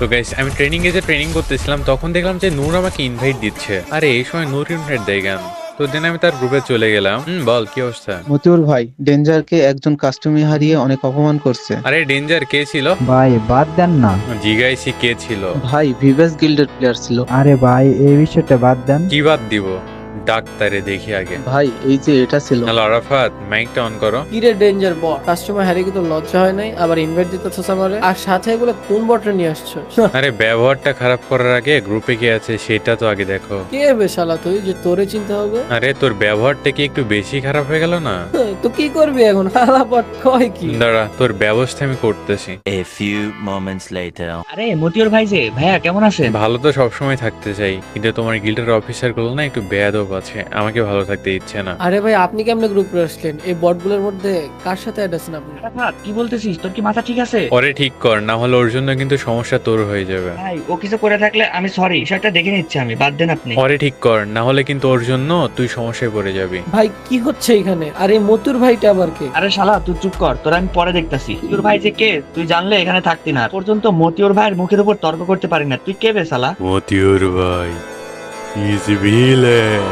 তো গাইস আমি ট্রেনিং করতেছিলাম, তখন দেখলাম যে নূর আমাকে ইনভাইট দিচ্ছে। আরে এই সময় নূর ইনভাইট দেয় কেন? তো দেন আমি তার গ্রুপে চলে গেলাম। বল কি অবস্থা? মতিউর ভাই, ডেঞ্জারকে একজন কাস্টমি হারিয়ে অনেক অপমান করছে। আরে ডেঞ্জার কে ছিল? ভাই বাদ দেন না। জিগাইছি কে ছিল। ভাই ভিভেস গিল্ডের প্লেয়ার ছিল। আরে ভাই এই বিষয়টা বাদ দেন। কি বাদ দিব? ডাক্তারে দেখি আগে। ভাই এই যে এটা ছিল। হ্যালো আরাফাত, মাইকটা অন করো। কিরে ডেঞ্জার বট, কাস্টমার হারিয়ে তো লজ্জা হয় নাই? আবার ইনভাইট দিতেছস আমারে, আর সাথে এগুলো কোন বটরে নিয়ে আসছো? আরে ব্যবহারটা খারাপ করার আগে গ্রুপে কে আছে সেটা তো আগে দেখো। কে বে শালা তুই যে তোরে চিন্তা হবে? আরে তোর ব্যবহারটা কি একটু বেশি খারাপ হয়ে গেল না? তো কি করবি এখন? হালা বট কয় কি? দাঁড়া, তোর ব্যবস্থা আমি করতেছি। A few moments later. আরে মতিউর ভাই যে ভাইয়া কেমন আছেন? ভালো তো সবসময় থাকতে চাই, কিন্তু তোমার গিল্ডের অফিসার গুলো না একটু বেয়াদব আছে, আমাকে ভালো থাকতে ইচ্ছে না। আরে ভাই আপনি কেমনে গ্রুপে আসলেন? এই বটগুলোর মধ্যে কার সাথে অ্যাড আছেন আপনি? আরাফাত, কি বলতেছিস? তোর কি মাথা ঠিক আছে? পরে ঠিক কর, না হলে ওর জন্য কিন্তু সমস্যা তোর হয়ে যাবে। ভাই ও কিছু করে থাকলে আমি সরি, বিষয়টা দেখে নিচ্ছি আমি, বাদ দেন আপনি। পরে ঠিক কর, না হলে কিন্তু ওর জন্য তুই সমস্যায় পড়ে যাবি। ভাই কি হচ্ছে এখানে? আর এই মতুর ভাইটা আবার কে? আরে শালা তুই চুপ কর, তোর আমি পরে দেখতাছি। মতিউর ভাই যে কে তুই জানলে এখানে থাকতি না। পর্যন্ত মতিউর ভাইয়ের মুখের উপর তর্ক করতে পারি না। তুই কে বে শালা? মতিউর ভাই ইজ ভিলেন।